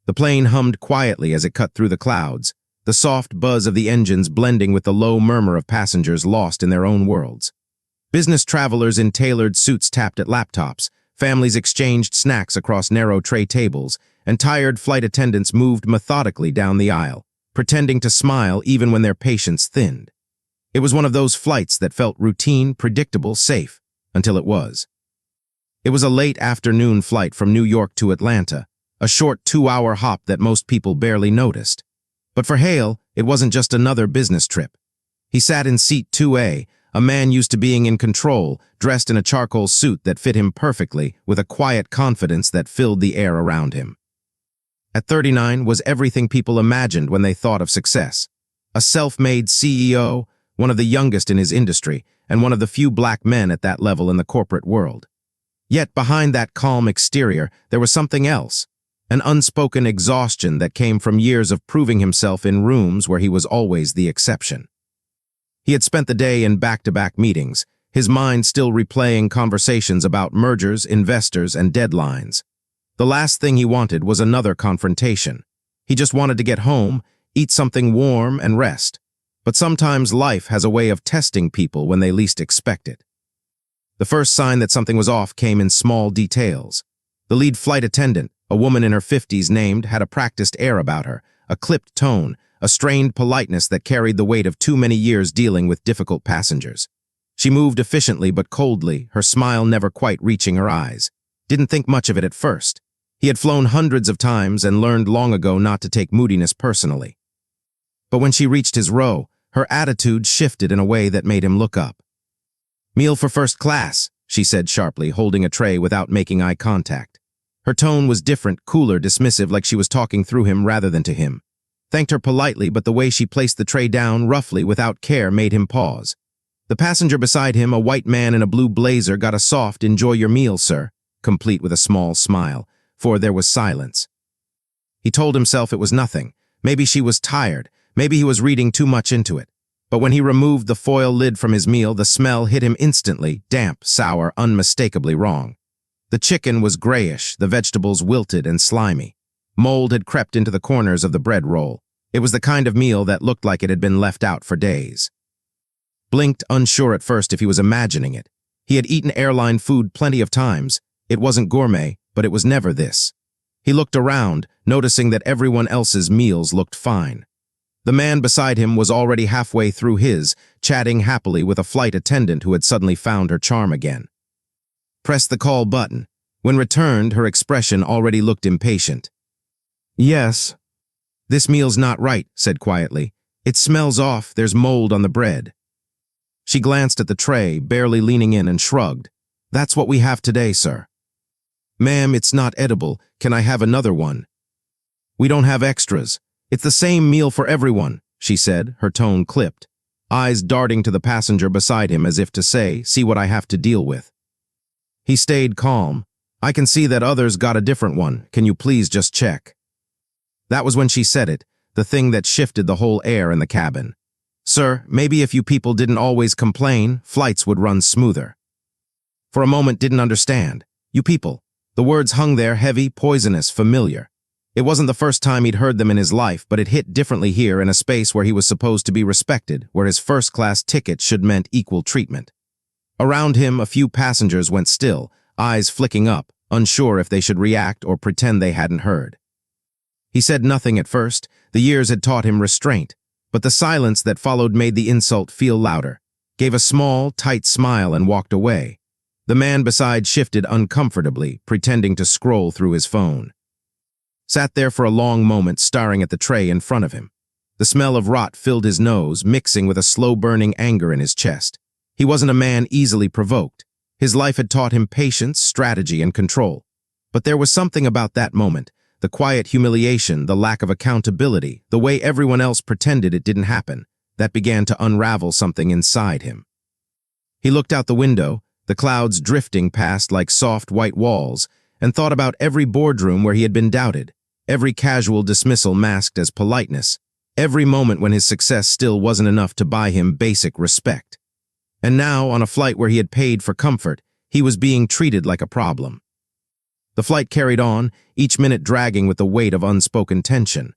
The plane hummed quietly as it cut through the clouds, the soft buzz of the engines blending with the low murmur of passengers lost in their own worlds. Business travelers in tailored suits tapped at laptops, families exchanged snacks across narrow tray tables, and tired flight attendants moved methodically down the aisle, pretending to smile even when their patience thinned. It was one of those flights that felt routine, predictable, safe, until it was. It was a late afternoon flight from New York to Atlanta, a short 2-hour hop that most people barely noticed. But for Hale, it wasn't just another business trip. He sat in seat 2A, a man used to being in control, dressed in a charcoal suit that fit him perfectly, with a quiet confidence that filled the air around him. At 39 was everything people imagined when they thought of success. A self-made CEO, one of the youngest in his industry, and one of the few black men at that level in the corporate world. Yet behind that calm exterior, there was something else, an unspoken exhaustion that came from years of proving himself in rooms where he was always the exception. He had spent the day in back-to-back meetings, his mind still replaying conversations about mergers, investors, and deadlines. The last thing he wanted was another confrontation. He just wanted to get home, eat something warm, and rest. But sometimes life has a way of testing people when they least expect it. The first sign that something was off came in small details. The lead flight attendant, a woman in her 50s named, had a practiced air about her, a clipped tone, a strained politeness that carried the weight of too many years dealing with difficult passengers. She moved efficiently but coldly, her smile never quite reaching her eyes. Didn't think much of it at first. He had flown hundreds of times and learned long ago not to take moodiness personally. But when she reached his row, her attitude shifted in a way that made him look up. "Meal for first class," she said sharply, holding a tray without making eye contact. Her tone was different, cooler, dismissive, like she was talking through him rather than to him. Thanked her politely, but the way she placed the tray down roughly without care made him pause. The passenger beside him, a white man in a blue blazer, got a soft "Enjoy your meal, sir," complete with a small smile, for there was silence. He told himself it was nothing. Maybe she was tired, maybe he was reading too much into it. But when he removed the foil lid from his meal, the smell hit him instantly, damp, sour, unmistakably wrong. The chicken was grayish, the vegetables wilted and slimy. Mold had crept into the corners of the bread roll. It was the kind of meal that looked like it had been left out for days. Blinked, unsure at first if he was imagining it. He had eaten airline food plenty of times. It wasn't gourmet, but it was never this. He looked around, noticing that everyone else's meals looked fine. The man beside him was already halfway through his, chatting happily with a flight attendant who had suddenly found her charm again. Pressed the call button. When returned, her expression already looked impatient. "Yes." "This meal's not right," said quietly. "It smells off, there's mold on the bread." She glanced at the tray, barely leaning in, and shrugged. "That's what we have today, sir." "Ma'am, it's not edible. Can I have another one?" "We don't have extras. It's the same meal for everyone," she said, her tone clipped, eyes darting to the passenger beside him as if to say, "See what I have to deal with." He stayed calm. "I can see that others got a different one. Can you please just check?" That was when she said it, the thing that shifted the whole air in the cabin. "Sir, maybe if you people didn't always complain, flights would run smoother." For a moment didn't understand. "You people." The words hung there, heavy, poisonous, familiar. It wasn't the first time he'd heard them in his life, but it hit differently here in a space where he was supposed to be respected, where his first-class ticket should meant equal treatment. Around him, a few passengers went still, eyes flicking up, unsure if they should react or pretend they hadn't heard. He said nothing at first. The years had taught him restraint, but the silence that followed made the insult feel louder, gave a small, tight smile and walked away. The man beside shifted uncomfortably, pretending to scroll through his phone. Sat there for a long moment, staring at the tray in front of him. The smell of rot filled his nose, mixing with a slow-burning anger in his chest. He wasn't a man easily provoked. His life had taught him patience, strategy, and control. But there was something about that moment, the quiet humiliation, the lack of accountability, the way everyone else pretended it didn't happen, that began to unravel something inside him. He looked out the window, the clouds drifting past like soft white walls, and thought about every boardroom where he had been doubted, every casual dismissal masked as politeness, every moment when his success still wasn't enough to buy him basic respect. And now, on a flight where he had paid for comfort, he was being treated like a problem. The flight carried on, each minute dragging with the weight of unspoken tension.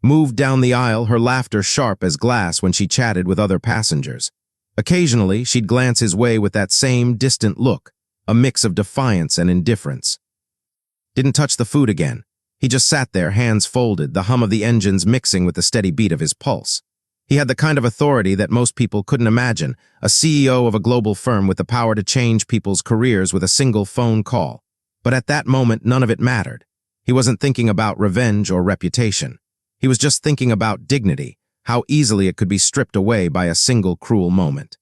Moved down the aisle, her laughter sharp as glass when she chatted with other passengers. Occasionally, she'd glance his way with that same distant look, a mix of defiance and indifference. Didn't touch the food again. He just sat there, hands folded, the hum of the engines mixing with the steady beat of his pulse. He had the kind of authority that most people couldn't imagine, a CEO of a global firm with the power to change people's careers with a single phone call. But at that moment, none of it mattered. He wasn't thinking about revenge or reputation. He was just thinking about dignity, how easily it could be stripped away by a single cruel moment.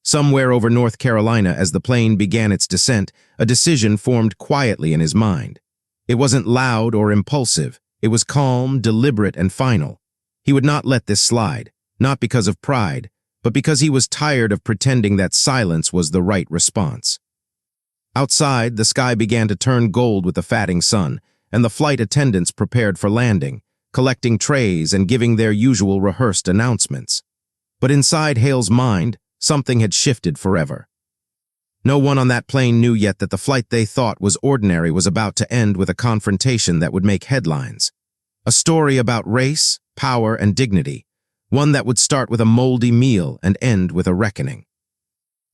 Somewhere over North Carolina, as the plane began its descent, a decision formed quietly in his mind. It wasn't loud or impulsive. It was calm, deliberate, and final. He would not let this slide, not because of pride, but because he was tired of pretending that silence was the right response. Outside, the sky began to turn gold with the fatting sun, and the flight attendants prepared for landing, collecting trays and giving their usual rehearsed announcements. But inside Hale's mind, something had shifted forever. No one on that plane knew yet that the flight they thought was ordinary was about to end with a confrontation that would make headlines. A story about race, power, and dignity, one that would start with a moldy meal and end with a reckoning.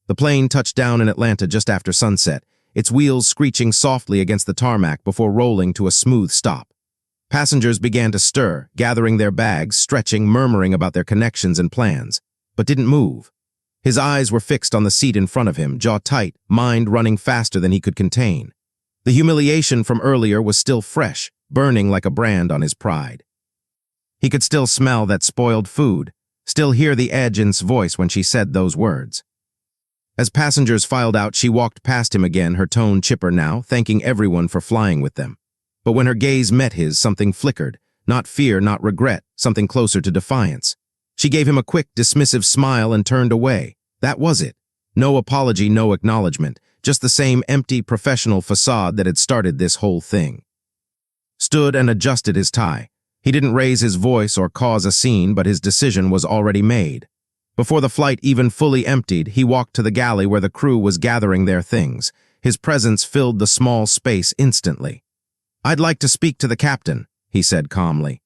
The plane touched down in Atlanta just after sunset, its wheels screeching softly against the tarmac before rolling to a smooth stop. Passengers began to stir, gathering their bags, stretching, murmuring about their connections and plans, but didn't move. His eyes were fixed on the seat in front of him, jaw tight, mind running faster than he could contain. The humiliation from earlier was still fresh, burning like a brand on his pride. He could still smell that spoiled food, still hear the edge in his voice when she said those words. As passengers filed out, she walked past him again, her tone chipper now, thanking everyone for flying with them. But when her gaze met his, something flickered. Not fear, not regret, something closer to defiance. She gave him a quick, dismissive smile and turned away. That was it. No apology, no acknowledgement, just the same empty, professional facade that had started this whole thing. Stood and adjusted his tie. He didn't raise his voice or cause a scene, but his decision was already made. Before the flight even fully emptied, he walked to the galley where the crew was gathering their things. His presence filled the small space instantly. "I'd like to speak to the captain," he said calmly.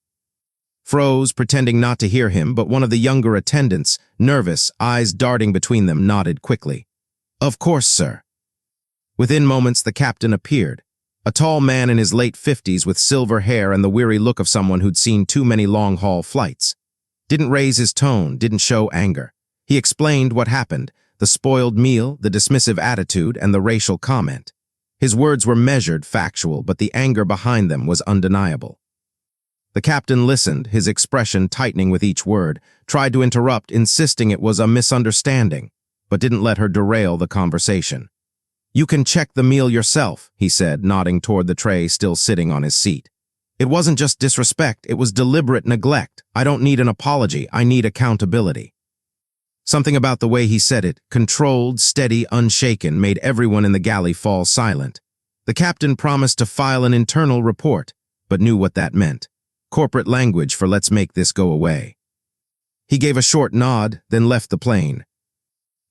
Froze, pretending not to hear him, but one of the younger attendants, nervous, eyes darting between them, nodded quickly. "Of course, sir." Within moments, the captain appeared. A tall man in his late 50s with silver hair and the weary look of someone who'd seen too many long-haul flights. Didn't raise his tone, didn't show anger. He explained what happened, the spoiled meal, the dismissive attitude, and the racial comment. His words were measured, factual, but the anger behind them was undeniable. The captain listened, his expression tightening with each word, tried to interrupt, insisting it was a misunderstanding, but didn't let her derail the conversation. "You can check the meal yourself," he said, nodding toward the tray still sitting on his seat. "It wasn't just disrespect, it was deliberate neglect. I don't need an apology, I need accountability." Something about the way he said it, controlled, steady, unshaken, made everyone in the galley fall silent. The captain promised to file an internal report, but knew what that meant. Corporate language for "let's make this go away." He gave a short nod, then left the plane.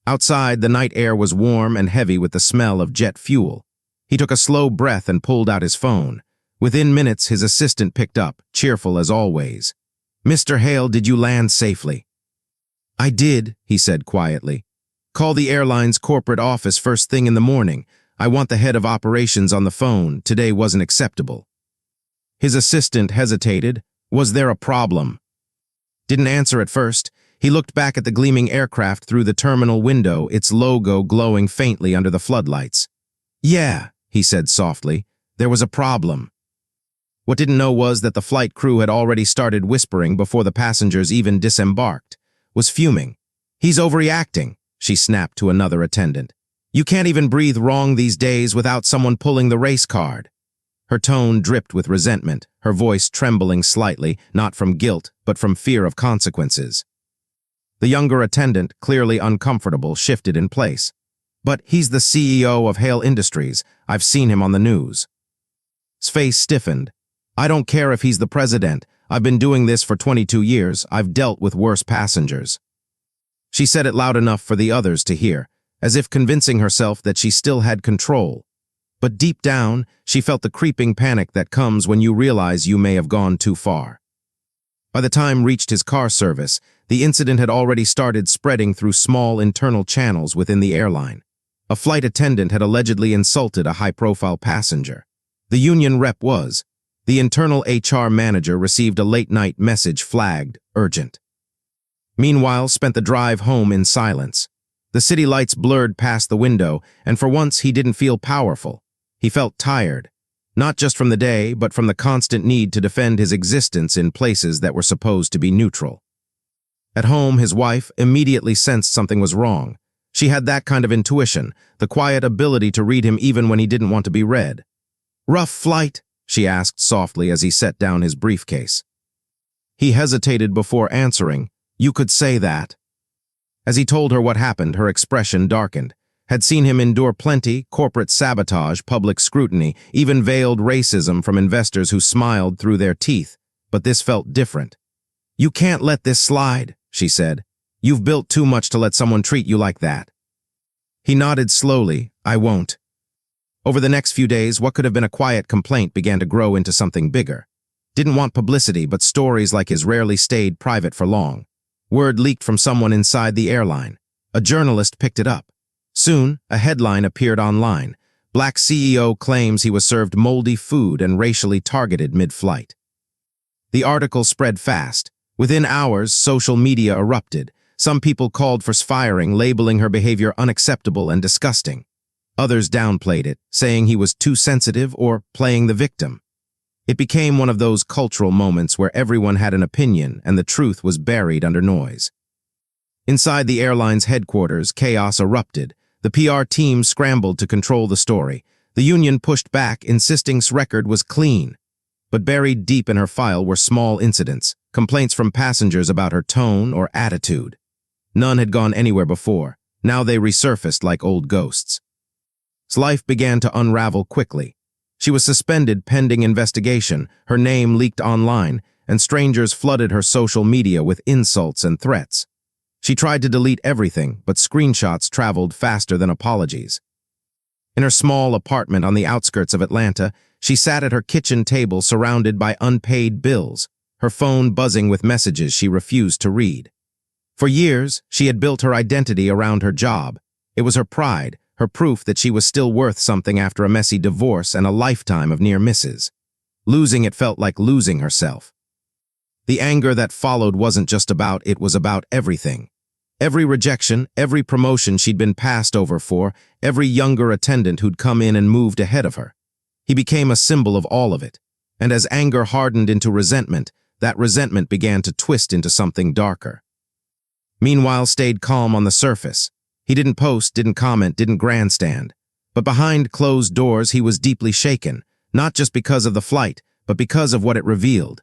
Outside, the night air was warm and heavy with the smell of jet fuel. He took a slow breath and pulled out his phone. Within minutes, his assistant picked up, cheerful as always. "Mr. Hale, did you land safely?" "I did," he said quietly. "Call the airline's corporate office first thing in the morning. I want the head of operations on the phone. Today wasn't acceptable." His assistant hesitated. Was there a problem? Didn't answer at first. He looked back at the gleaming aircraft through the terminal window, its logo glowing faintly under the floodlights. "Yeah," he said softly, "there was a problem." What didn't know was that the flight crew had already started whispering before the passengers even disembarked. Was fuming. "He's overreacting," she snapped to another attendant. "You can't even breathe wrong these days without someone pulling the race card." Her tone dripped with resentment, her voice trembling slightly, not from guilt, but from fear of consequences. The younger attendant, clearly uncomfortable, shifted in place. "But he's the CEO of Hale Industries. I've seen him on the news." His face stiffened. "I don't care if he's the president. I've been doing this for 22 years. I've dealt with worse passengers." She said it loud enough for the others to hear, as if convincing herself that she still had control. But deep down, she felt the creeping panic that comes when you realize you may have gone too far. By the time reached his car service, the incident had already started spreading through small internal channels within the airline. A flight attendant had allegedly insulted a high-profile passenger. The union rep was. The internal HR manager received a late-night message flagged urgent. Meanwhile, spent the drive home in silence. The city lights blurred past the window, and for once he didn't feel powerful. He felt tired, not just from the day, but from the constant need to defend his existence in places that were supposed to be neutral. At home, his wife immediately sensed something was wrong. She had that kind of intuition, the quiet ability to read him even when he didn't want to be read. "Rough flight?" she asked softly as he set down his briefcase. He hesitated before answering. "You could say that." As he told her what happened, her expression darkened. Had seen him endure plenty, corporate sabotage, public scrutiny, even veiled racism from investors who smiled through their teeth, but this felt different. "You can't let this slide," she said. "You've built too much to let someone treat you like that." He nodded slowly. "I won't." Over the next few days, what could have been a quiet complaint began to grow into something bigger. Didn't want publicity, but stories like his rarely stayed private for long. Word leaked from someone inside the airline. A journalist picked it up. Soon, a headline appeared online. Black CEO claims he was served moldy food and racially targeted mid-flight. The article spread fast. Within hours, social media erupted. Some people called for firing, labeling her behavior unacceptable and disgusting. Others downplayed it, saying he was too sensitive or playing the victim. It became one of those cultural moments where everyone had an opinion and the truth was buried under noise. Inside the airline's headquarters, chaos erupted. The PR team scrambled to control the story. The union pushed back, insisting his record was clean. But buried deep in her file were small incidents, complaints from passengers about her tone or attitude. None had gone anywhere before. Now they resurfaced like old ghosts. His life began to unravel quickly. She was suspended pending investigation, her name leaked online, and strangers flooded her social media with insults and threats. She tried to delete everything, but screenshots traveled faster than apologies. In her small apartment on the outskirts of Atlanta, she sat at her kitchen table surrounded by unpaid bills, her phone buzzing with messages she refused to read. For years, she had built her identity around her job. It was her pride, her proof that she was still worth something after a messy divorce and a lifetime of near misses. Losing it felt like losing herself. The anger that followed wasn't just about, it was about everything. Every rejection, every promotion she'd been passed over for, every younger attendant who'd come in and moved ahead of her. He became a symbol of all of it. And as anger hardened into resentment, that resentment began to twist into something darker. Meanwhile, stayed calm on the surface. He didn't post, didn't comment, didn't grandstand. But behind closed doors, he was deeply shaken, not just because of the flight, but because of what it revealed.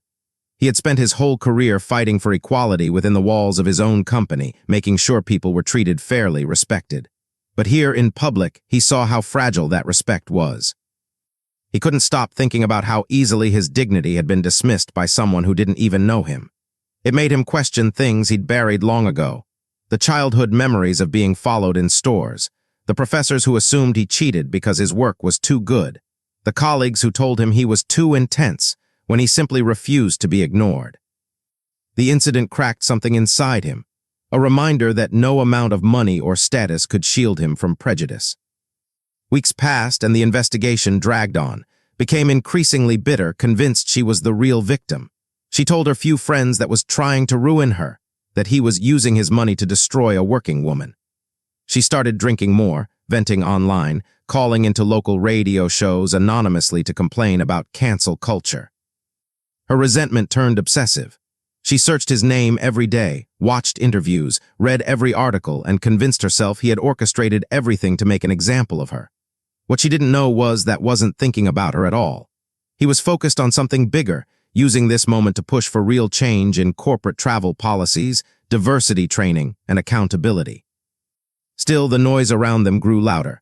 He had spent his whole career fighting for equality within the walls of his own company, making sure people were treated fairly, respected. But here in public, he saw how fragile that respect was. He couldn't stop thinking about how easily his dignity had been dismissed by someone who didn't even know him. It made him question things he'd buried long ago. The childhood memories of being followed in stores, the professors who assumed he cheated because his work was too good, the colleagues who told him he was too intense when he simply refused to be ignored. The incident cracked something inside him, a reminder that no amount of money or status could shield him from prejudice. Weeks passed and the investigation dragged on, became increasingly bitter, convinced she was the real victim. She told her few friends that was trying to ruin her, that he was using his money to destroy a working woman. She started drinking more, venting online, calling into local radio shows anonymously to complain about cancel culture. Her resentment turned obsessive. She searched his name every day, watched interviews, read every article, and convinced herself he had orchestrated everything to make an example of her. What she didn't know was that wasn't thinking about her at all. He was focused on something bigger, using this moment to push for real change in corporate travel policies, diversity training, and accountability. Still, the noise around them grew louder.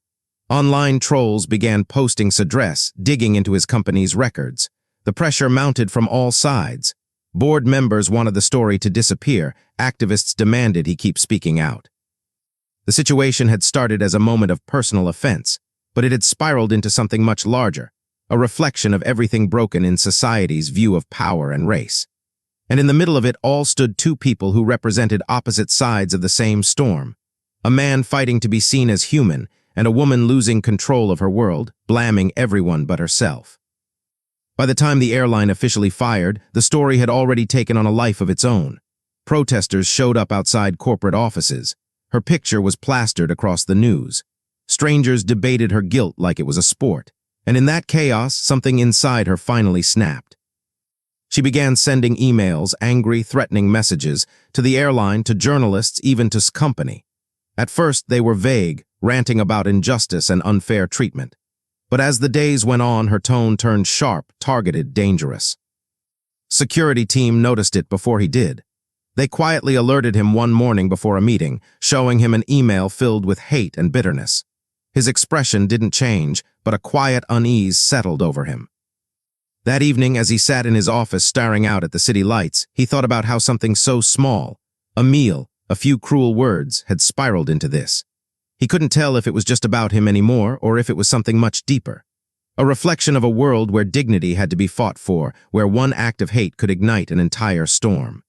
Online trolls began posting his address, digging into his company's records. The pressure mounted from all sides. Board members wanted the story to disappear. Activists demanded he keep speaking out. The situation had started as a moment of personal offense, but it had spiraled into something much larger, a reflection of everything broken in society's view of power and race. And in the middle of it all stood two people who represented opposite sides of the same storm. A man fighting to be seen as human, and a woman losing control of her world, blaming everyone but herself. By the time the airline officially fired, the story had already taken on a life of its own. Protesters showed up outside corporate offices. Her picture was plastered across the news. Strangers debated her guilt like it was a sport. And in that chaos, something inside her finally snapped. She began sending emails, angry, threatening messages, to the airline, to journalists, even to company. At first, they were vague, ranting about injustice and unfair treatment. But as the days went on, her tone turned sharp, targeted, dangerous. Security team noticed it before he did. They quietly alerted him one morning before a meeting, showing him an email filled with hate and bitterness. His expression didn't change, but a quiet unease settled over him. That evening, as he sat in his office staring out at the city lights, he thought about how something so small, a meal, a few cruel words, had spiraled into this. He couldn't tell if it was just about him anymore or if it was something much deeper. A reflection of a world where dignity had to be fought for, where one act of hate could ignite an entire storm.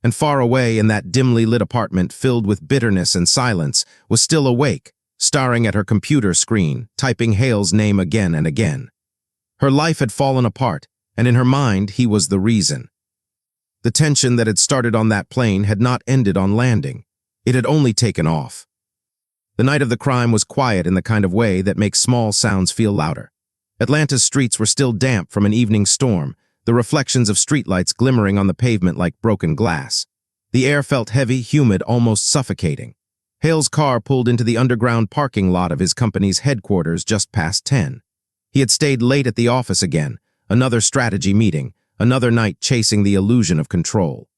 And far away in that dimly lit apartment filled with bitterness and silence was still awake, staring at her computer screen, typing Hale's name again and again. Her life had fallen apart, and in her mind he was the reason. The tension that had started on that plane had not ended on landing. It had only taken off. The night of the crime was quiet in the kind of way that makes small sounds feel louder. Atlanta's streets were still damp from an evening storm, the reflections of streetlights glimmering on the pavement like broken glass. The air felt heavy, humid, almost suffocating. Hale's car pulled into the underground parking lot of his company's headquarters just past 10. He had stayed late at the office again, another strategy meeting, another night chasing the illusion of control.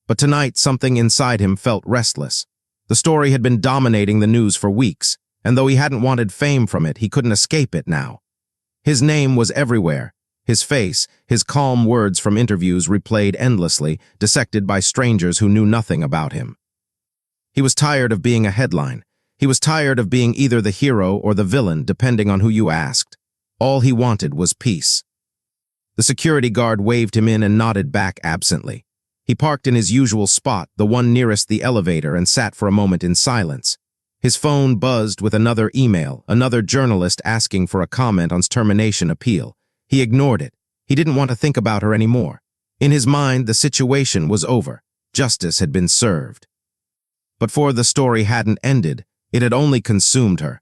But tonight, something inside him felt restless. The story had been dominating the news for weeks, and though he hadn't wanted fame from it, he couldn't escape it now. His name was everywhere. His face, his calm words from interviews replayed endlessly, dissected by strangers who knew nothing about him. He was tired of being a headline. He was tired of being either the hero or the villain, depending on who you asked. All he wanted was peace. The security guard waved him in and nodded back absently. He parked in his usual spot, the one nearest the elevator, and sat for a moment in silence. His phone buzzed with another email, another journalist asking for a comment on his termination appeal. He ignored it. He didn't want to think about her anymore. In his mind, the situation was over. Justice had been served. But for the story hadn't ended, it had only consumed her.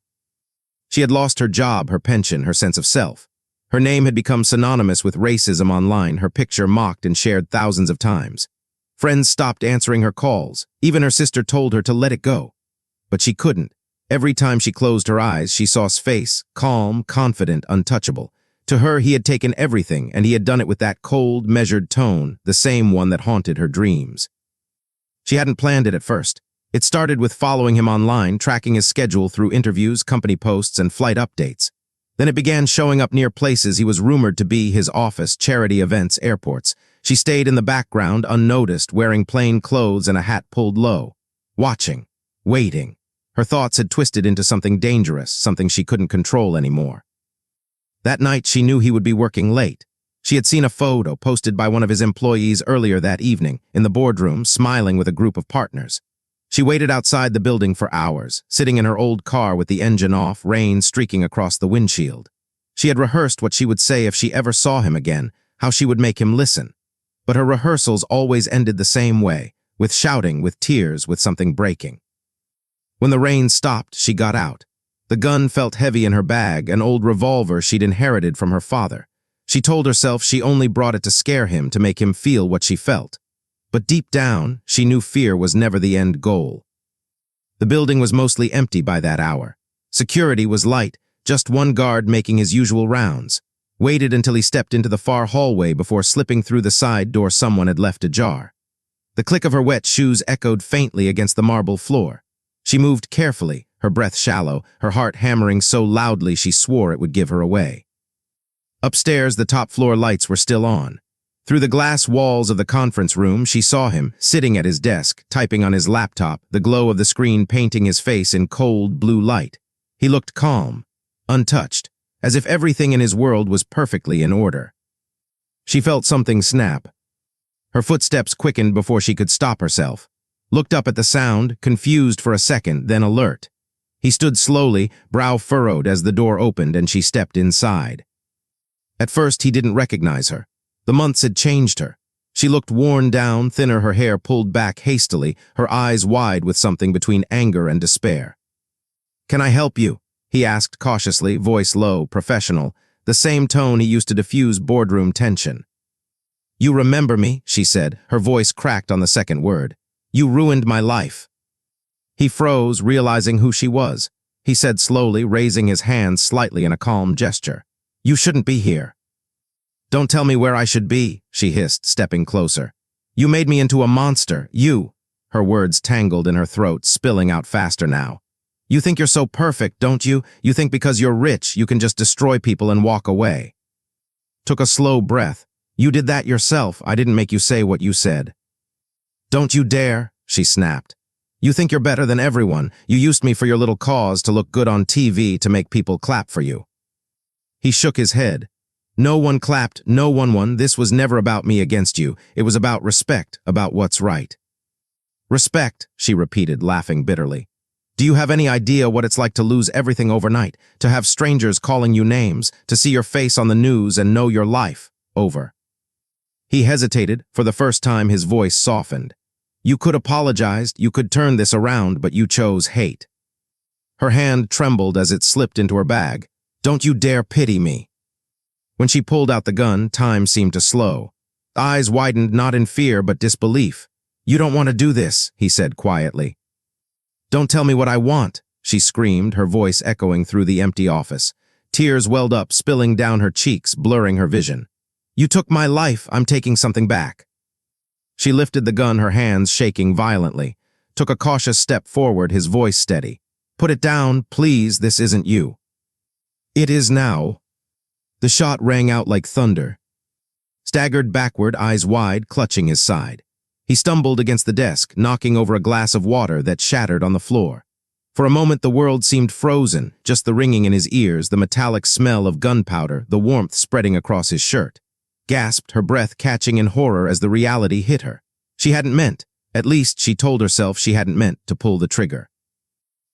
She had lost her job, her pension, her sense of self. Her name had become synonymous with racism online, her picture mocked and shared thousands of times. Friends stopped answering her calls. Even her sister told her to let it go. But she couldn't. Every time she closed her eyes, she saw his face, calm, confident, untouchable. To her, he had taken everything, and he had done it with that cold, measured tone, the same one that haunted her dreams. She hadn't planned it at first. It started with following him online, tracking his schedule through interviews, company posts, and flight updates. Then it began showing up near places he was rumored to be: his office, charity events, airports. She stayed in the background, unnoticed, wearing plain clothes and a hat pulled low. Watching. Waiting. Her thoughts had twisted into something dangerous, something she couldn't control anymore. That night, she knew he would be working late. She had seen a photo posted by one of his employees earlier that evening, in the boardroom, smiling with a group of partners. She waited outside the building for hours, sitting in her old car with the engine off, rain streaking across the windshield. She had rehearsed what she would say if she ever saw him again, how she would make him listen. But her rehearsals always ended the same way, with shouting, with tears, with something breaking. When the rain stopped, she got out. The gun felt heavy in her bag, an old revolver she'd inherited from her father. She told herself she only brought it to scare him, to make him feel what she felt. But deep down, she knew fear was never the end goal. The building was mostly empty by that hour. Security was light, just one guard making his usual rounds. Waited until he stepped into the far hallway before slipping through the side door someone had left ajar. The click of her wet shoes echoed faintly against the marble floor. She moved carefully, her breath shallow, her heart hammering so loudly she swore it would give her away. Upstairs, the top-floor lights were still on. Through the glass walls of the conference room, she saw him, sitting at his desk, typing on his laptop, the glow of the screen painting his face in cold, blue light. He looked calm, untouched, as if everything in his world was perfectly in order. She felt something snap. Her footsteps quickened before she could stop herself. Looked up at the sound, confused for a second, then alert. He stood slowly, brow furrowed as the door opened and she stepped inside. At first, he didn't recognize her. The months had changed her. She looked worn down, thinner, her hair pulled back hastily, her eyes wide with something between anger and despair. "Can I help you?" he asked cautiously, voice low, professional, the same tone he used to diffuse boardroom tension. "You remember me," she said, her voice cracked on the second word. "You ruined my life." He froze, realizing who she was. He said slowly, raising his hands slightly in a calm gesture, "You shouldn't be here." "Don't tell me where I should be," she hissed, stepping closer. "You made me into a monster, you." Her words tangled in her throat, spilling out faster now. "You think you're so perfect, don't you? You think because you're rich, you can just destroy people and walk away." Took a slow breath. "You did that yourself. I didn't make you say what you said." "Don't you dare," she snapped. "You think you're better than everyone. You used me for your little cause to look good on TV to make people clap for you." He shook his head. "No one clapped, no one won. This was never about me against you. It was about respect, about what's right." "Respect," she repeated, laughing bitterly. "Do you have any idea what it's like to lose everything overnight, to have strangers calling you names, to see your face on the news and know your life over?" He hesitated. For the first time, his voice softened. "You could apologize, you could turn this around, but you chose hate." Her hand trembled as it slipped into her bag. "Don't you dare pity me." When she pulled out the gun, time seemed to slow. Eyes widened not in fear but disbelief. "You don't want to do this," he said quietly. "Don't tell me what I want," she screamed, her voice echoing through the empty office. Tears welled up, spilling down her cheeks, blurring her vision. "You took my life, I'm taking something back." She lifted the gun, her hands shaking violently. Took a cautious step forward, his voice steady. "Put it down, please, this isn't you." "It is now." The shot rang out like thunder. Staggered backward, eyes wide, clutching his side. He stumbled against the desk, knocking over a glass of water that shattered on the floor. For a moment the world seemed frozen, just the ringing in his ears, the metallic smell of gunpowder, the warmth spreading across his shirt. Gasped, her breath catching in horror as the reality hit her. She hadn't meant, at least she told herself she hadn't meant to pull the trigger.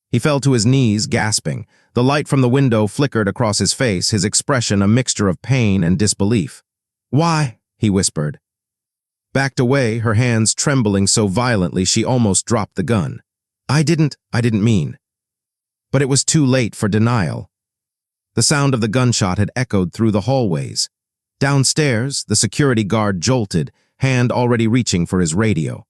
He fell to his knees, gasping. The light from the window flickered across his face, his expression a mixture of pain and disbelief. "Why?" he whispered. Backed away, her hands trembling so violently she almost dropped the gun. I didn't mean." But it was too late for denial. The sound of the gunshot had echoed through the hallways. Downstairs, the security guard jolted, hand already reaching for his radio.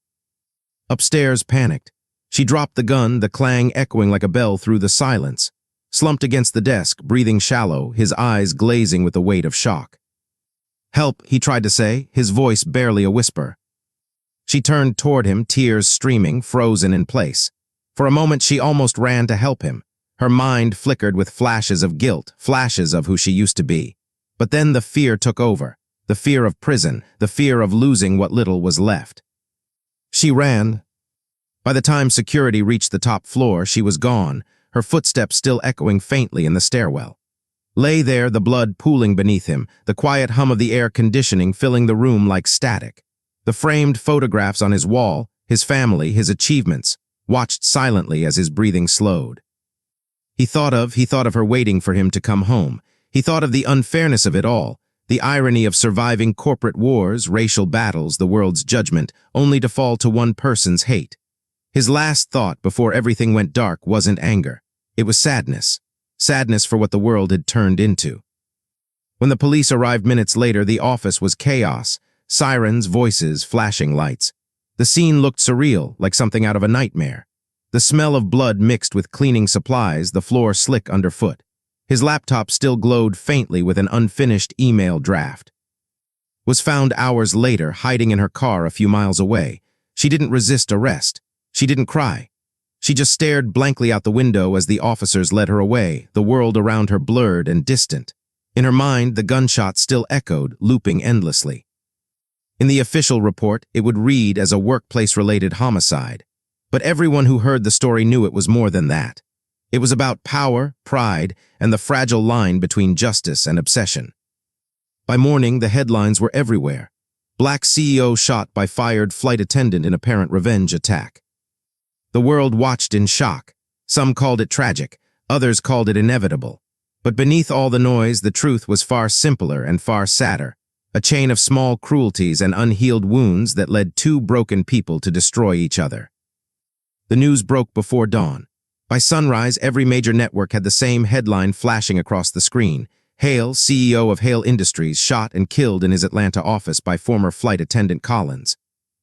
Upstairs, panicked. She dropped the gun, the clang echoing like a bell through the silence. Slumped against the desk, breathing shallow, his eyes glazing with the weight of shock. "Help," he tried to say, his voice barely a whisper. She turned toward him, tears streaming, frozen in place. For a moment she almost ran to help him. Her mind flickered with flashes of guilt, flashes of who she used to be. But then the fear took over, the fear of prison, the fear of losing what little was left. She ran. By the time security reached the top floor, she was gone, her footsteps still echoing faintly in the stairwell. Lay there, the blood pooling beneath him, the quiet hum of the air conditioning filling the room like static. The framed photographs on his wall, his family, his achievements, watched silently as his breathing slowed. He thought of her waiting for him to come home. He thought of the unfairness of it all, the irony of surviving corporate wars, racial battles, the world's judgment, only to fall to one person's hate. His last thought before everything went dark wasn't anger. It was sadness. Sadness for what the world had turned into. When the police arrived minutes later, the office was chaos. Sirens, voices, flashing lights. The scene looked surreal, like something out of a nightmare. The smell of blood mixed with cleaning supplies, the floor slick underfoot. His laptop still glowed faintly with an unfinished email draft. Was found hours later, hiding in her car a few miles away. She didn't resist arrest. She didn't cry. She just stared blankly out the window as the officers led her away, the world around her blurred and distant. In her mind, the gunshot still echoed, looping endlessly. In the official report, it would read as a workplace-related homicide. But everyone who heard the story knew it was more than that. It was about power, pride, and the fragile line between justice and obsession. By morning, the headlines were everywhere. Black CEO shot by fired flight attendant in apparent revenge attack. The world watched in shock. Some called it tragic, others called it inevitable. But beneath all the noise, the truth was far simpler and far sadder. A chain of small cruelties and unhealed wounds that led two broken people to destroy each other. The news broke before dawn. By sunrise, every major network had the same headline flashing across the screen. Hale, CEO of Hale Industries, shot and killed in his Atlanta office by former flight attendant Collins.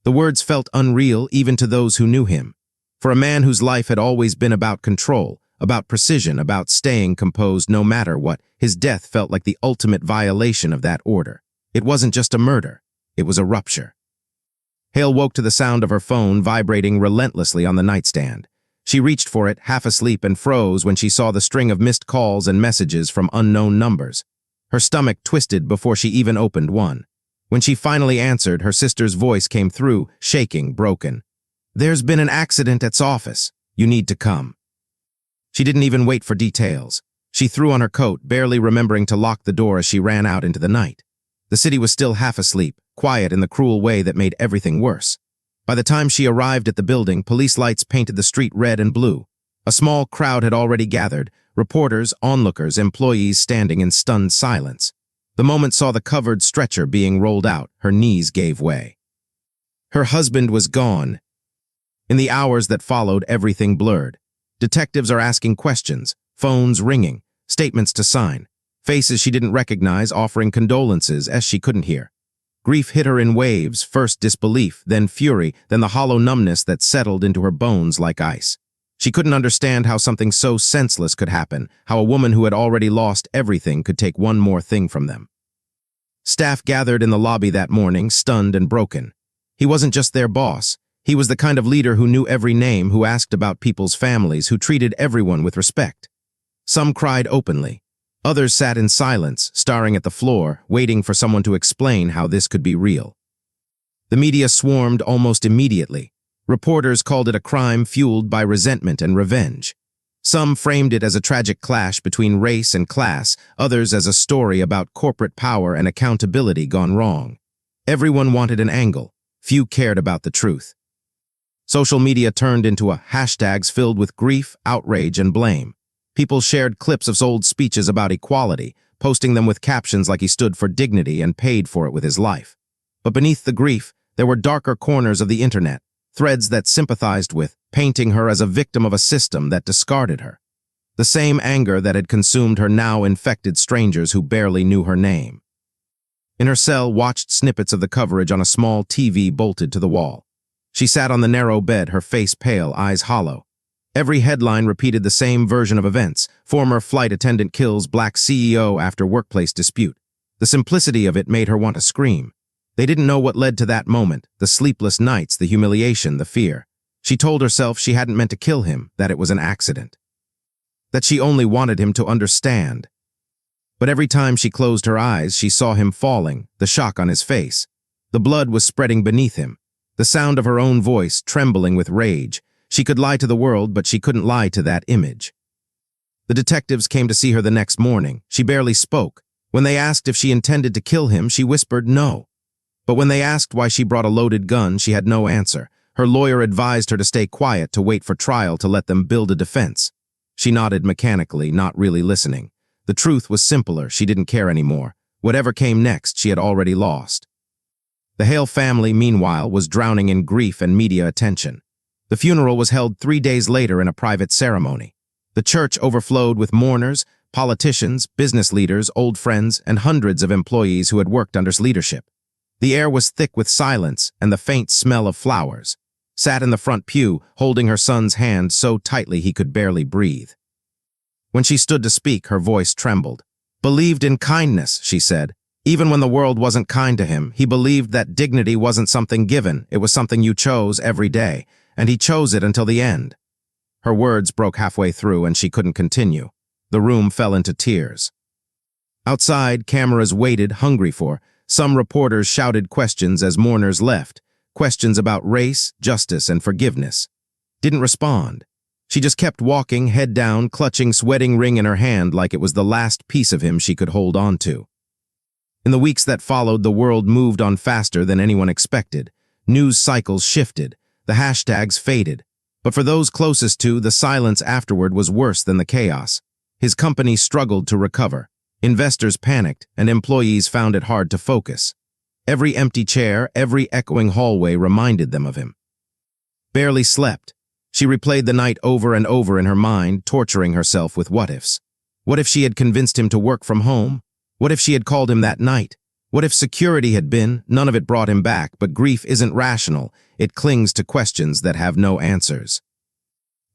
The words felt unreal even to those who knew him. For a man whose life had always been about control, about precision, about staying composed no matter what, his death felt like the ultimate violation of that order. It wasn't just a murder, it was a rupture. Hale woke to the sound of her phone vibrating relentlessly on the nightstand. She reached for it, half asleep, and froze when she saw the string of missed calls and messages from unknown numbers. Her stomach twisted before she even opened one. When she finally answered, her sister's voice came through, shaking, broken. "There's been an accident at office. You need to come." She didn't even wait for details. She threw on her coat, barely remembering to lock the door as she ran out into the night. The city was still half asleep, quiet in the cruel way that made everything worse. By the time she arrived at the building, police lights painted the street red and blue. A small crowd had already gathered, reporters, onlookers, employees standing in stunned silence. The moment saw the covered stretcher being rolled out, her knees gave way. Her husband was gone. In the hours that followed, everything blurred. Detectives are asking questions, phones ringing, statements to sign, faces she didn't recognize offering condolences as she couldn't hear. Grief hit her in waves, first disbelief, then fury, then the hollow numbness that settled into her bones like ice. She couldn't understand how something so senseless could happen, how a woman who had already lost everything could take one more thing from them. Staff gathered in the lobby that morning, stunned and broken. He wasn't just their boss. He was the kind of leader who knew every name, who asked about people's families, who treated everyone with respect. Some cried openly. Others sat in silence, staring at the floor, waiting for someone to explain how this could be real. The media swarmed almost immediately. Reporters called it a crime fueled by resentment and revenge. Some framed it as a tragic clash between race and class, others as a story about corporate power and accountability gone wrong. Everyone wanted an angle. Few cared about the truth. Social media turned into hashtags filled with grief, outrage, and blame. People shared clips of old speeches about equality, posting them with captions like he stood for dignity and paid for it with his life. But beneath the grief, there were darker corners of the internet, threads that sympathized with, painting her as a victim of a system that discarded her. The same anger that had consumed her now infected strangers who barely knew her name. In her cell, watched snippets of the coverage on a small TV bolted to the wall. She sat on the narrow bed, her face pale, eyes hollow. Every headline repeated the same version of events. Former flight attendant kills Black CEO after workplace dispute. The simplicity of it made her want to scream. They didn't know what led to that moment, the sleepless nights, the humiliation, the fear. She told herself she hadn't meant to kill him, that it was an accident. That she only wanted him to understand. But every time she closed her eyes, she saw him falling, the shock on his face. The blood was spreading beneath him. The sound of her own voice trembling with rage. She could lie to the world, but she couldn't lie to that image. The detectives came to see her the next morning. She barely spoke. When they asked if she intended to kill him, she whispered no. But when they asked why she brought a loaded gun, she had no answer. Her lawyer advised her to stay quiet, to wait for trial, to let them build a defense. She nodded mechanically, not really listening. The truth was simpler. She didn't care anymore. Whatever came next, she had already lost. The Hale family, meanwhile, was drowning in grief and media attention. The funeral was held 3 days later in a private ceremony. The church overflowed with mourners, politicians, business leaders, old friends, and hundreds of employees who had worked under his leadership. The air was thick with silence and the faint smell of flowers. Sat in the front pew, holding her son's hand so tightly he could barely breathe. When she stood to speak, her voice trembled. "Believed in kindness," she said. "Even when the world wasn't kind to him, he believed that dignity wasn't something given, it was something you chose every day, and he chose it until the end." Her words broke halfway through and she couldn't continue. The room fell into tears. Outside, cameras waited, hungry for. Some reporters shouted questions as mourners left, questions about race, justice, and forgiveness. Didn't respond. She just kept walking, head down, clutching sweating ring in her hand like it was the last piece of him she could hold on to. In the weeks that followed, the world moved on faster than anyone expected. News cycles shifted, the hashtags faded. But for those closest to, the silence afterward was worse than the chaos. His company struggled to recover. Investors panicked, and employees found it hard to focus. Every empty chair, every echoing hallway reminded them of him. Barely slept. She replayed the night over and over in her mind, torturing herself with what-ifs. What if she had convinced him to work from home? What if she had called him that night? What if security had been? None of it brought him back, but grief isn't rational. It clings to questions that have no answers.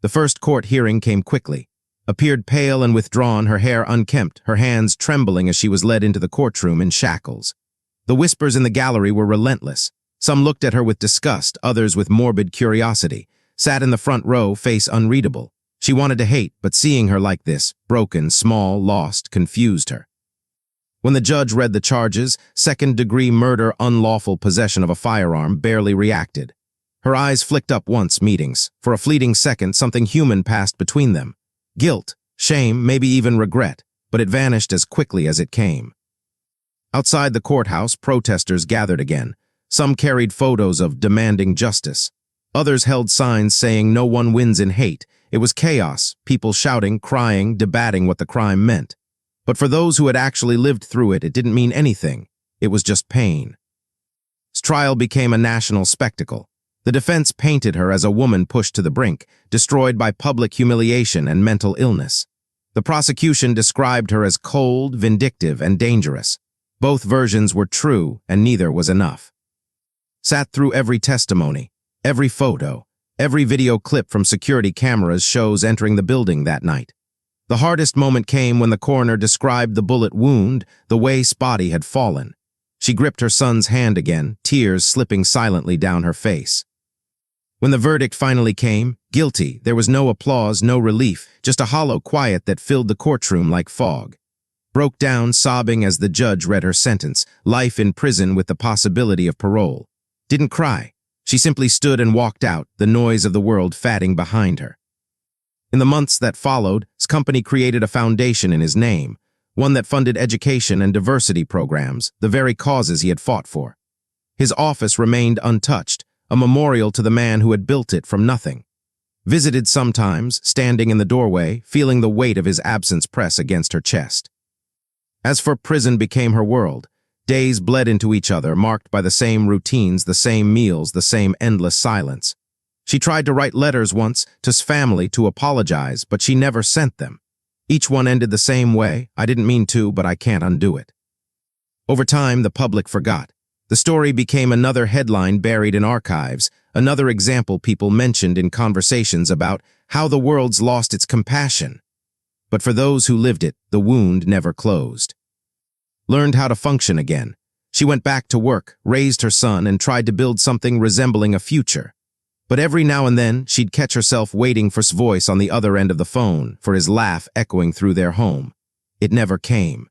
The first court hearing came quickly. Appeared pale and withdrawn, her hair unkempt, her hands trembling as she was led into the courtroom in shackles. The whispers in the gallery were relentless. Some looked at her with disgust, others with morbid curiosity. Sat in the front row, face unreadable. She wanted to hate, but seeing her like this, broken, small, lost, confused her. When the judge read the charges, second-degree murder, unlawful possession of a firearm, barely reacted. Her eyes flicked up once, meetings. For a fleeting second, something human passed between them. Guilt, shame, maybe even regret, but it vanished as quickly as it came. Outside the courthouse, protesters gathered again. Some carried photos of demanding justice. Others held signs saying no one wins in hate. It was chaos, people shouting, crying, debating what the crime meant. But for those who had actually lived through it, it didn't mean anything. It was just pain. His trial became a national spectacle. The defense painted her as a woman pushed to the brink, destroyed by public humiliation and mental illness. The prosecution described her as cold, vindictive, and dangerous. Both versions were true, and neither was enough. Sat through every testimony, every photo, every video clip from security cameras shows entering the building that night. The hardest moment came when the coroner described the bullet wound, the way Spotty had fallen. She gripped her son's hand again, tears slipping silently down her face. When the verdict finally came, guilty, there was no applause, no relief, just a hollow quiet that filled the courtroom like fog. Broke down, sobbing as the judge read her sentence, life in prison with the possibility of parole. Didn't cry. She simply stood and walked out, the noise of the world fading behind her. In the months that followed, his company created a foundation in his name, one that funded education and diversity programs, the very causes he had fought for. His office remained untouched, a memorial to the man who had built it from nothing. Visited sometimes, standing in the doorway, feeling the weight of his absence press against her chest. As for prison became her world, days bled into each other, marked by the same routines, the same meals, the same endless silence. She tried to write letters once, to his family, to apologize, but she never sent them. Each one ended the same way, I didn't mean to, but I can't undo it. Over time, the public forgot. The story became another headline buried in archives, another example people mentioned in conversations about how the world's lost its compassion. But for those who lived it, the wound never closed. Learned how to function again. She went back to work, raised her son, and tried to build something resembling a future. But every now and then, she'd catch herself waiting for his voice on the other end of the phone, for his laugh echoing through their home. It never came.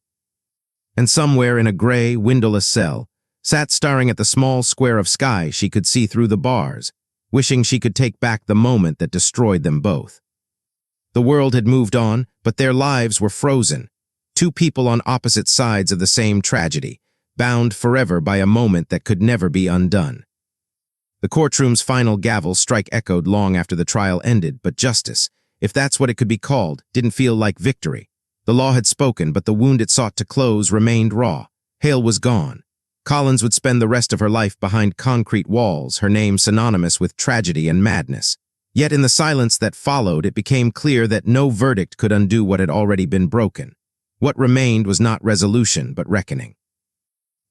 And somewhere in a gray, windowless cell, sat staring at the small square of sky she could see through the bars, wishing she could take back the moment that destroyed them both. The world had moved on, but their lives were frozen. Two people on opposite sides of the same tragedy, bound forever by a moment that could never be undone. The courtroom's final gavel strike echoed long after the trial ended, but justice, if that's what it could be called, didn't feel like victory. The law had spoken, but the wound it sought to close remained raw. Hale was gone. Collins would spend the rest of her life behind concrete walls, her name synonymous with tragedy and madness. Yet in the silence that followed, it became clear that no verdict could undo what had already been broken. What remained was not resolution, but reckoning.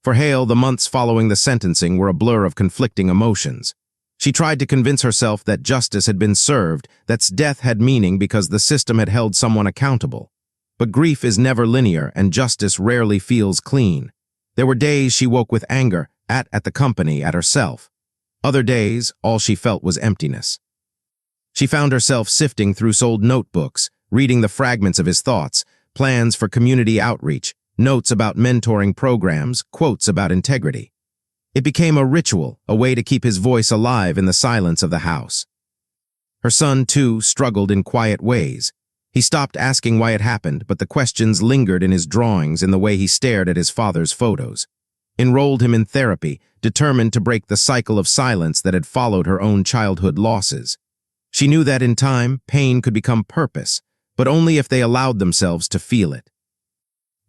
For Hale, the months following the sentencing were a blur of conflicting emotions. She tried to convince herself that justice had been served, that death had meaning because the system had held someone accountable. But grief is never linear, and justice rarely feels clean. There were days she woke with anger, at the company, at herself. Other days, all she felt was emptiness. She found herself sifting through old notebooks, reading the fragments of his thoughts, plans for community outreach, notes about mentoring programs, quotes about integrity. It became a ritual, a way to keep his voice alive in the silence of the house. Her son, too, struggled in quiet ways. He stopped asking why it happened, but the questions lingered in his drawings, in the way he stared at his father's photos. Enrolled him in therapy, determined to break the cycle of silence that had followed her own childhood losses. She knew that in time, pain could become purpose, but only if they allowed themselves to feel it.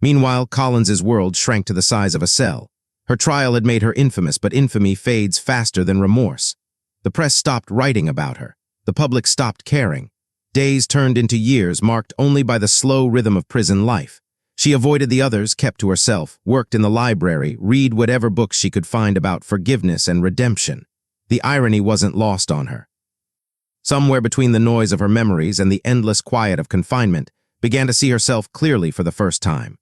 Meanwhile, Collins's world shrank to the size of a cell. Her trial had made her infamous, but infamy fades faster than remorse. The press stopped writing about her. The public stopped caring. Days turned into years, marked only by the slow rhythm of prison life. She avoided the others, kept to herself, worked in the library, read whatever books she could find about forgiveness and redemption. The irony wasn't lost on her. Somewhere between the noise of her memories and the endless quiet of confinement, began to see herself clearly for the first time.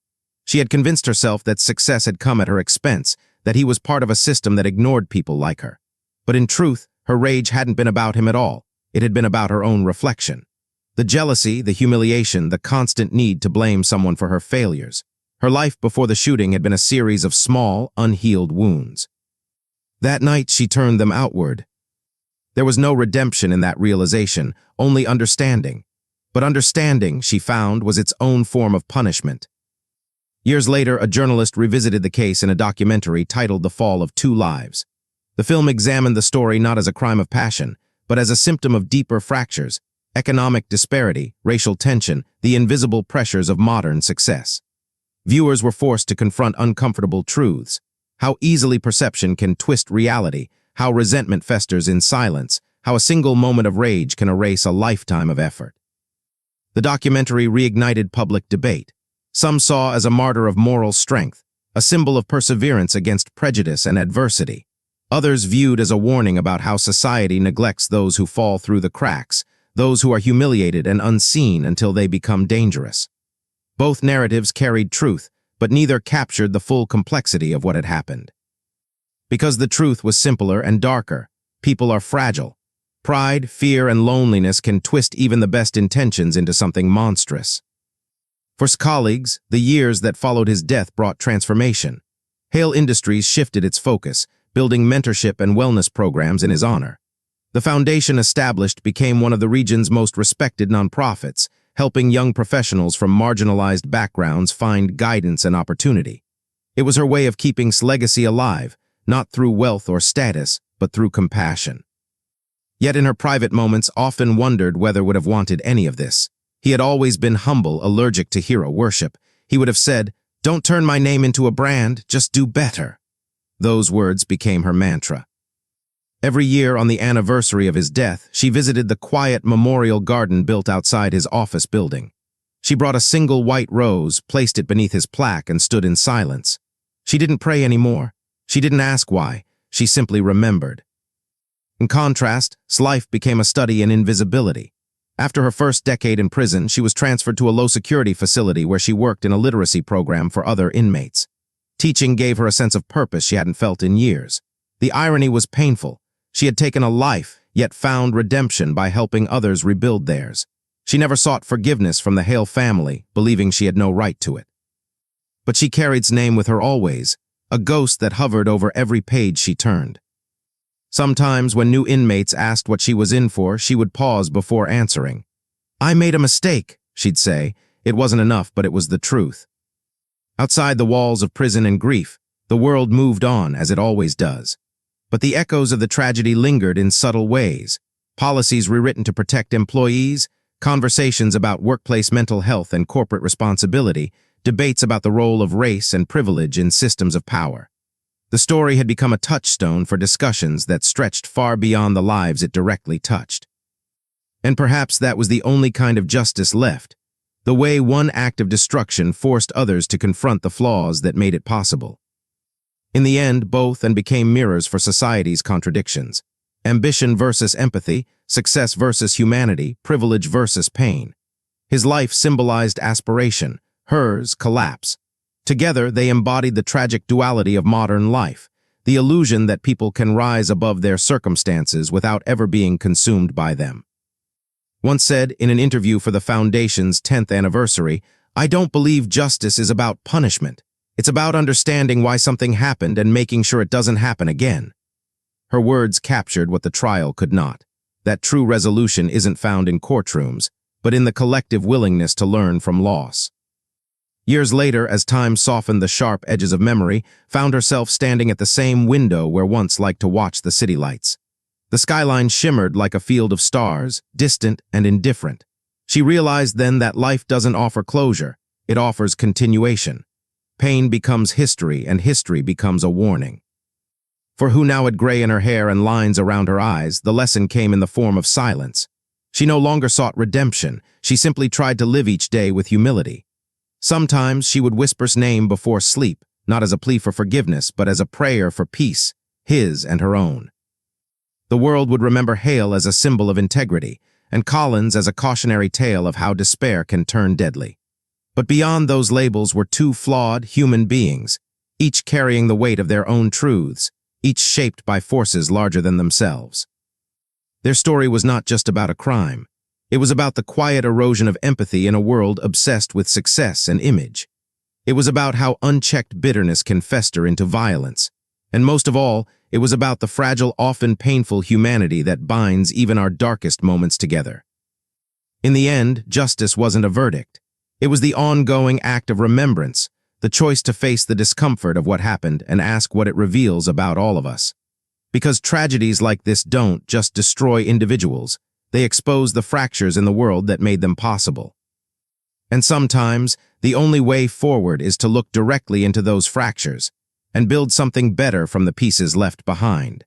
She had convinced herself that success had come at her expense, that he was part of a system that ignored people like her. But in truth, her rage hadn't been about him at all. It had been about her own reflection. The jealousy, the humiliation, the constant need to blame someone for her failures. Her life before the shooting had been a series of small, unhealed wounds. That night, she turned them outward. There was no redemption in that realization, only understanding. But understanding, she found, was its own form of punishment. Years later, a journalist revisited the case in a documentary titled The Fall of Two Lives. The film examined the story not as a crime of passion, but as a symptom of deeper fractures, economic disparity, racial tension, the invisible pressures of modern success. Viewers were forced to confront uncomfortable truths: how easily perception can twist reality, how resentment festers in silence, how a single moment of rage can erase a lifetime of effort. The documentary reignited public debate. Some saw as a martyr of moral strength, a symbol of perseverance against prejudice and adversity. Others viewed as a warning about how society neglects those who fall through the cracks, those who are humiliated and unseen until they become dangerous. Both narratives carried truth, but neither captured the full complexity of what had happened. Because the truth was simpler and darker, people are fragile. Pride, fear, and loneliness can twist even the best intentions into something monstrous. For his colleagues, the years that followed his death brought transformation. Hale Industries shifted its focus, building mentorship and wellness programs in his honor. The foundation established became one of the region's most respected nonprofits, helping young professionals from marginalized backgrounds find guidance and opportunity. It was her way of keeping his legacy alive, not through wealth or status, but through compassion. Yet in her private moments, often wondered whether would have wanted any of this. He had always been humble, allergic to hero worship. He would have said, "Don't turn my name into a brand, just do better." Those words became her mantra. Every year on the anniversary of his death, she visited the quiet memorial garden built outside his office building. She brought a single white rose, placed it beneath his plaque, and stood in silence. She didn't pray anymore. She didn't ask why. She simply remembered. In contrast, his life became a study in invisibility. After her first decade in prison, she was transferred to a low-security facility where she worked in a literacy program for other inmates. Teaching gave her a sense of purpose she hadn't felt in years. The irony was painful. She had taken a life, yet found redemption by helping others rebuild theirs. She never sought forgiveness from the Hale family, believing she had no right to it. But she carried his name with her always, a ghost that hovered over every page she turned. Sometimes, when new inmates asked what she was in for, she would pause before answering. "I made a mistake," she'd say. It wasn't enough, but it was the truth. Outside the walls of prison and grief, the world moved on, as it always does. But the echoes of the tragedy lingered in subtle ways. Policies rewritten to protect employees, conversations about workplace mental health and corporate responsibility, debates about the role of race and privilege in systems of power. The story had become a touchstone for discussions that stretched far beyond the lives it directly touched. And perhaps that was the only kind of justice left, the way one act of destruction forced others to confront the flaws that made it possible. In the end, both became mirrors for society's contradictions. Ambition versus empathy, success versus humanity, privilege versus pain. His life symbolized aspiration, hers collapse. Together, they embodied the tragic duality of modern life, the illusion that people can rise above their circumstances without ever being consumed by them. Once said in an interview for the Foundation's 10th anniversary, "I don't believe justice is about punishment. It's about understanding why something happened and making sure it doesn't happen again." Her words captured what the trial could not: that true resolution isn't found in courtrooms, but in the collective willingness to learn from loss. Years later, as time softened the sharp edges of memory, found herself standing at the same window where once liked to watch the city lights. The skyline shimmered like a field of stars, distant and indifferent. She realized then that life doesn't offer closure, it offers continuation. Pain becomes history, and history becomes a warning. For who now had gray in her hair and lines around her eyes, the lesson came in the form of silence. She no longer sought redemption, she simply tried to live each day with humility. Sometimes she would whisper's name before sleep, not as a plea for forgiveness, but as a prayer for peace, his and her own. The world would remember Hale as a symbol of integrity, and Collins as a cautionary tale of how despair can turn deadly. But beyond those labels were two flawed human beings, each carrying the weight of their own truths, each shaped by forces larger than themselves. Their story was not just about a crime. It was about the quiet erosion of empathy in a world obsessed with success and image. It was about how unchecked bitterness can fester into violence. And most of all, it was about the fragile, often painful humanity that binds even our darkest moments together. In the end, justice wasn't a verdict. It was the ongoing act of remembrance, the choice to face the discomfort of what happened and ask what it reveals about all of us. Because tragedies like this don't just destroy individuals, they expose the fractures in the world that made them possible. And sometimes, the only way forward is to look directly into those fractures and build something better from the pieces left behind.